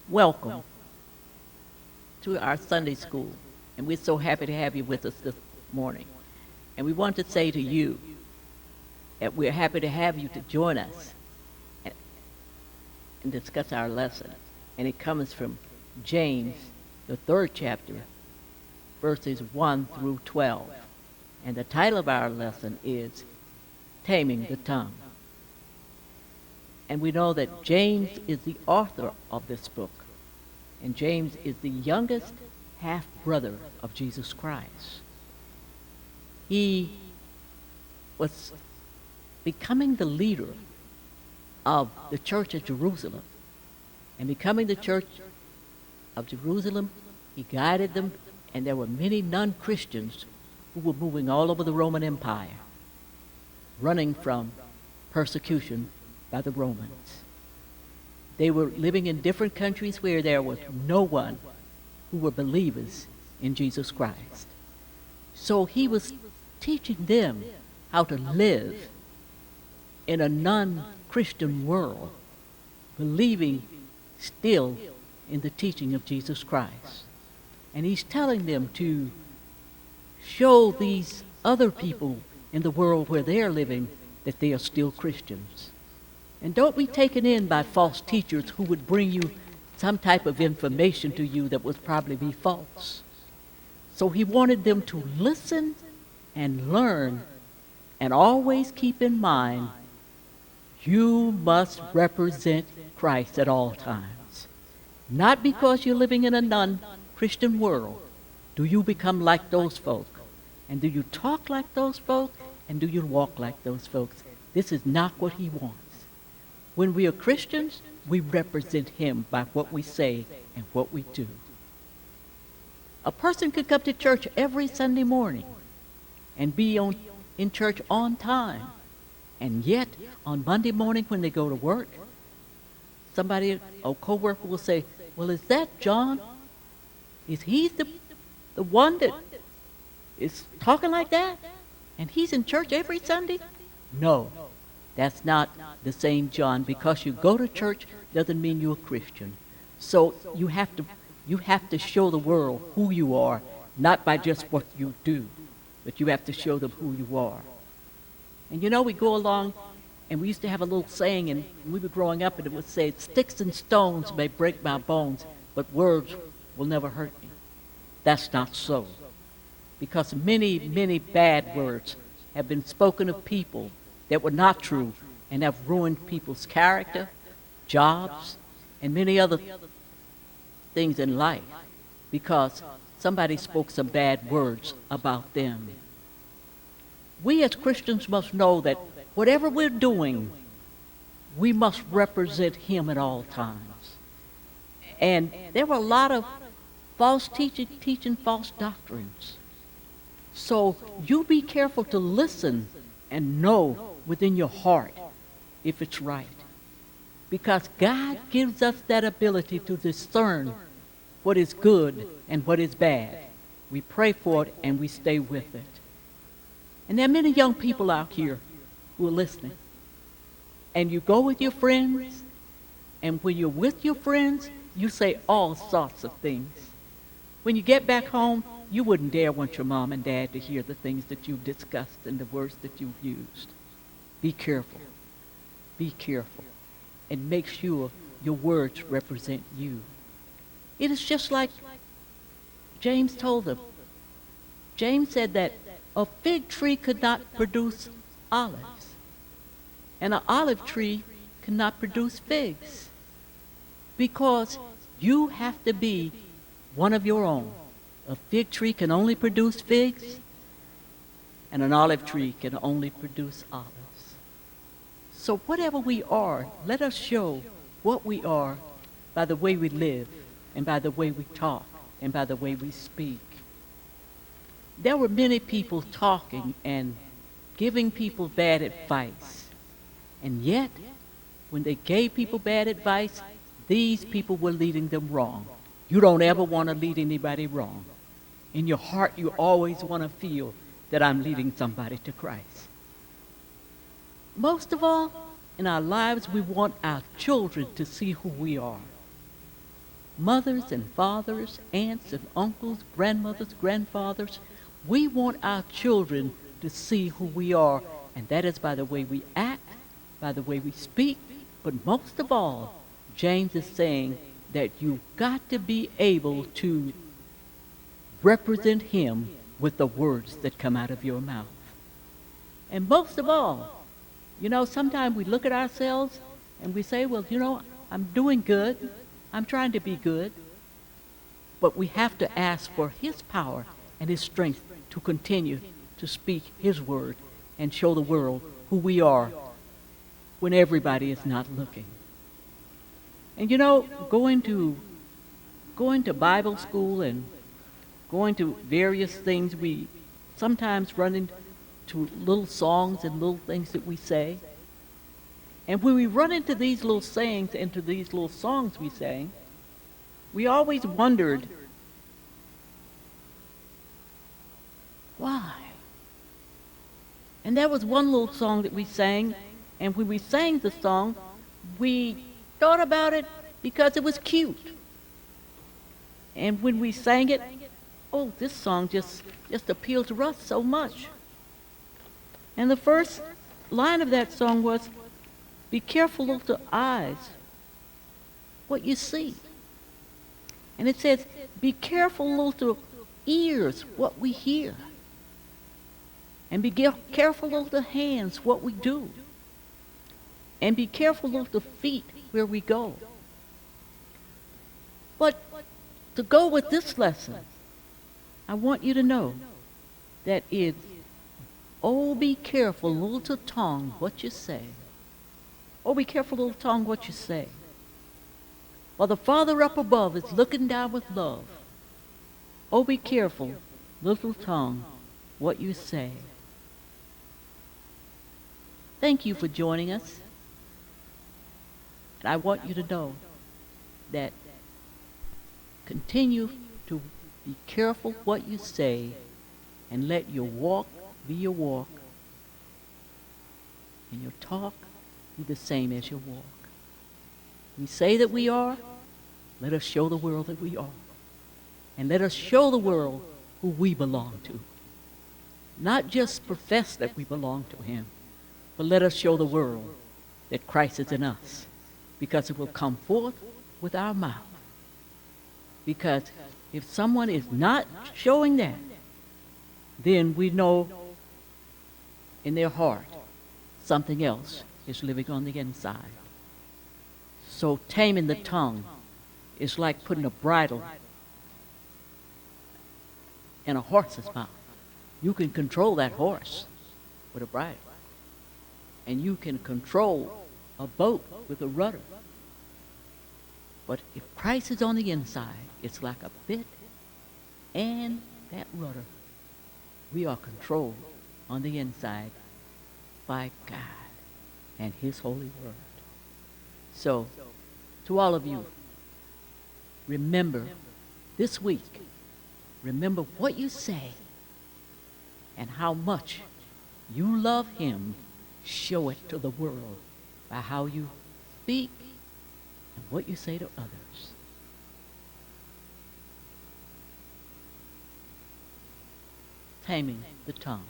Welcome to our Sunday school, and we're so happy to have you with us this morning. And we want to say to you that we're happy to have you to join us and, and discuss our lesson. And it comes from James, the 3rd chapter, verses 1 through 12. And the title of our lesson is Taming the Tongue. And we know that James is the author of this book. And James is the youngest half-brother of Jesus Christ. He was becoming the leader of the church at Jerusalem. And becoming the church of Jerusalem, he guided them, and there were many non-Christians who were moving all over the Roman Empire, running from persecution by the Romans. They were living in different countries where there was no one who were believers in Jesus Christ. So he was teaching them how to live in a non-Christian world, believing still in the teaching of Jesus Christ. And he's telling them to show these other people in the world where they're living that they are still Christians. And don't be taken in by false teachers who would bring you some type of information to you that would probably be false. So he wanted them to listen and learn and always keep in mind you must represent Christ at all times. Not because you're living in a non-Christian world do you become like those folk. And do you talk like those folk? And do you walk like those folks? This is not what he wants. When we are Christians, we represent him by what we say and what we do. A person could come to church every Sunday morning and be in church on time. And yet, on Monday morning when they go to work, somebody, a co-worker will say, well, is that John? Is he the one that is talking like that? And he's in church every Sunday? No. That's not the same John. Because you go to church doesn't mean you're a Christian. So you have to show the world who you are, not by just what you do, but you have to show them who you are. And you know, we go along, and we used to have a little saying, and we were growing up, and it would say, sticks and stones may break my bones, but words will never hurt me. That's not so. Because many, many bad words have been spoken of people that were not true and have ruined people's character, jobs, and many other things in life because somebody spoke some bad words about them. We as Christians must know that whatever we're doing, we must represent him at all times. And there were a lot of false teaching false doctrines. So you be careful to listen and know within your heart if it's right. Because God gives us that ability to discern what is good and what is bad. We pray for it and we stay with it. And there are many young people out here who are listening. And you go with your friends, and when you're with your friends, you say all sorts of things. When you get back home, you wouldn't dare want your mom and dad to hear the things that you've discussed and the words that you've used. Be careful. Be careful. And make sure your words represent you. It is just like James told them. James said that a fig tree could not produce olives, and an olive tree cannot produce figs, because you have to be one of your own. A fig tree can only produce figs, and an olive tree can only produce olives. So whatever we are, let us show what we are by the way we live, and by the way we talk, and by the way we speak. There were many people talking and giving people bad advice. And yet, when they gave people bad advice, these people were leading them wrong. You don't ever want to lead anybody wrong. In your heart, you always want to feel that I'm leading somebody to Christ. Most of all, in our lives, we want our children to see who we are. mothers and fathers, aunts and uncles, grandmothers, grandfathers. We want our children to see who we are, and that is by the way we act, by the way we speak, but most of all, James is saying that you've got to be able to represent him with the words that come out of your mouth. And most of all, sometimes we look at ourselves and we say, well, I'm doing good. I'm trying to be good. But we have to ask for his power and his strength to continue to speak his word and show the world who we are when everybody is not looking. And going to Bible school and going to various things, we sometimes run into little songs and little things that we say. And when we run into these little sayings, into these little songs we sang, we always wondered, why? And there was one little song that we sang, and when we sang the song, we thought about it because it was cute. And when we sang it, oh, this song just appealed to us so much. And the first line of that song was, be careful of the eyes, what you see. And it says, be careful of the ears, what we hear. And be careful of the hands, what we do. And be careful of the feet, where we go. But to go with this lesson, I want you to know that it's, oh, be careful, little tongue, what you say. Oh, be careful, little tongue, what you say. For the Father up above is looking down with love. Oh, be careful, little tongue, what you say. Thank you for joining us. And I want you to know that continue to be careful what you say and let your walk be your walk and your talk be the same as your walk. We say that we are, let us show the world that we are. And let us show the world who we belong to. Not just profess that we belong to him, but let us show the world that Christ is in us, because it will come forth with our mouth. Because if someone is not showing that, then we know in their heart something else is living on the inside. So taming the tongue is like putting a bridle in a horse's mouth. You can control that horse with a bridle. And you can control a boat with a rudder. But if Christ is on the inside, it's like a bit and that rudder. We are controlled on the inside by God and his holy word. So, to all of you, remember this week, remember what you say and how much you love him. Show it to the world by how you speak and what you say to others. Taming the tongue.